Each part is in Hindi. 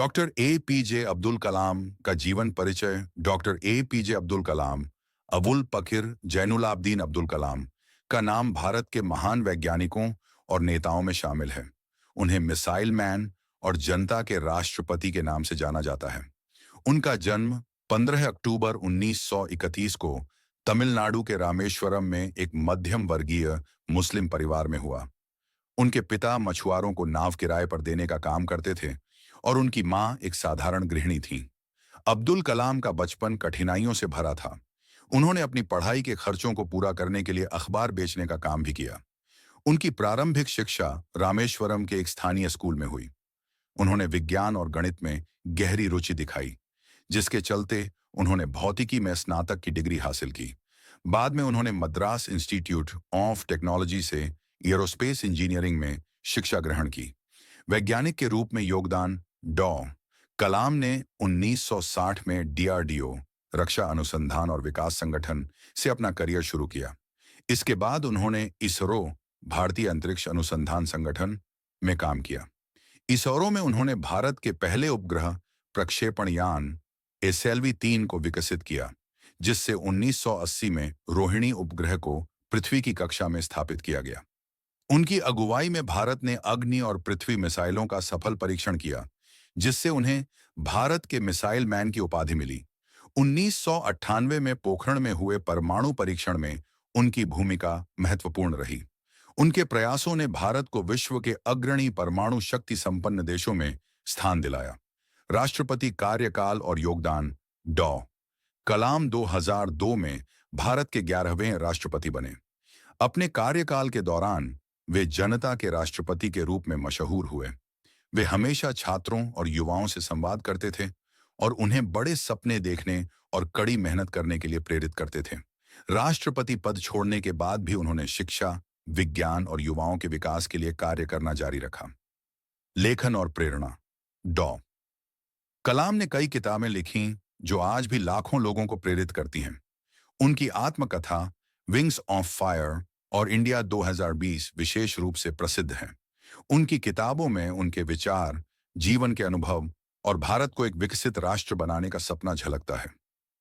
डॉक्टर एपीजे अब्दुल कलाम का जीवन परिचय। डॉक्टर एपीजे अब्दुल कलाम अबुल पकिर जैनुलाब्दीन अब्दुल कलाम का नाम भारत के महान वैज्ञानिकों और नेताओं में शामिल है। उन्हें मिसाइल मैन और जनता के राष्ट्रपति के नाम से जाना जाता है। उनका जन्म 15 अक्टूबर 1931 को तमिलनाडु के रामेश्वरम में एक मध्यम वर्गीय मुस्लिम परिवार में हुआ। उनके पिता मछुआरों को नाव किराए पर देने का काम करते थे और उनकी मां एक साधारण गृहिणी थी। अब्दुल कलाम का बचपन कठिनाइयों से भरा था। उन्होंने अपनी पढ़ाई के खर्चों को पूरा करने के लिए अखबार बेचने का काम भी किया। उनकी प्रारंभिक शिक्षा रामेश्वरम के एक स्थानीय स्कूल में हुई। उन्होंने विज्ञान और गणित में गहरी रुचि दिखाई, जिसके चलते उन्होंने भौतिकी में स्नातक की डिग्री हासिल की। बाद में उन्होंने मद्रास इंस्टीट्यूट ऑफ टेक्नोलॉजी से एरोस्पेस इंजीनियरिंग में शिक्षा ग्रहण की। वैज्ञानिक के रूप में योगदान। डॉ कलाम ने 1960 में डीआरडीओ रक्षा अनुसंधान और विकास संगठन से अपना करियर शुरू किया। इसके बाद उन्होंने इसरो भारतीय अंतरिक्ष अनुसंधान संगठन में काम किया। इसरो में उन्होंने भारत के पहले उपग्रह प्रक्षेपण यान SLV-3 को विकसित किया, जिससे 1980 में रोहिणी उपग्रह को पृथ्वी की कक्षा में स्थापित किया गया। उनकी अगुवाई में भारत ने अग्नि और पृथ्वी मिसाइलों का सफल परीक्षण किया, जिससे उन्हें भारत के मिसाइल मैन की उपाधि मिली। 1998 में पोखरण में हुए परमाणु परीक्षण में उनकी भूमिका महत्वपूर्ण रही। उनके प्रयासों ने भारत को विश्व के अग्रणी परमाणु शक्ति संपन्न देशों में स्थान दिलाया। राष्ट्रपति कार्यकाल और योगदान। डॉ कलाम 2002 में भारत के 11वें राष्ट्रपति बने। अपने कार्यकाल के दौरान वे जनता के राष्ट्रपति के रूप में मशहूर हुए। वे हमेशा छात्रों और युवाओं से संवाद करते थे और उन्हें बड़े सपने देखने और कड़ी मेहनत करने के लिए प्रेरित करते थे। राष्ट्रपति पद छोड़ने के बाद भी उन्होंने शिक्षा, विज्ञान और युवाओं के विकास के लिए कार्य करना जारी रखा। लेखन और प्रेरणा। डॉ कलाम ने कई किताबें लिखीं जो आज भी लाखों लोगों को प्रेरित करती हैं। उनकी आत्मकथा विंग्स ऑफ फायर और इंडिया 2020 विशेष रूप से प्रसिद्ध हैं। उनकी किताबों में उनके विचार, जीवन के अनुभव और भारत को एक विकसित राष्ट्र बनाने का सपना झलकता है।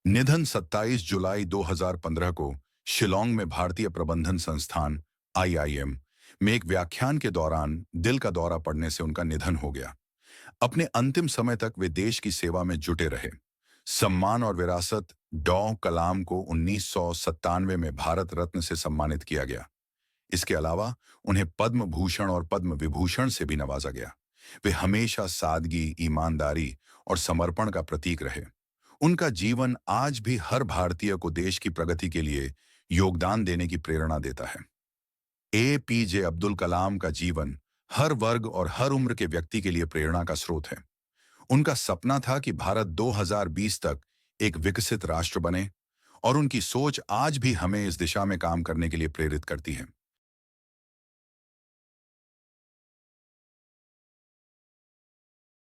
निधन 27 जुलाई 2015 को शिलोंग में भारतीय प्रबंधन संस्थान IIM में एक व्याख्यान के दौरान दिल का दौरा पड़ने से उनका निधन हो गया। अपने अंतिम समय तक वे देश की सेवा में जुटे रहे। सम्मान और विरासत। डॉ कलाम को 1997 में भारत रत्न से सम्मानित किया गया। इसके अलावा उन्हें पद्म भूषण और पद्म विभूषण से भी नवाजा गया। वे हमेशा सादगी, ईमानदारी और समर्पण का प्रतीक रहे। उनका जीवन आज भी हर भारतीय को देश की प्रगति के लिए योगदान देने की प्रेरणा देता है। APJ अब्दुल कलाम का जीवन हर वर्ग और हर उम्र के व्यक्ति के लिए प्रेरणा का स्रोत है। उनका सपना था कि भारत 2020 तक एक विकसित राष्ट्र बने और उनकी सोच आज भी हमें इस दिशा में काम करने के लिए प्रेरित करती है।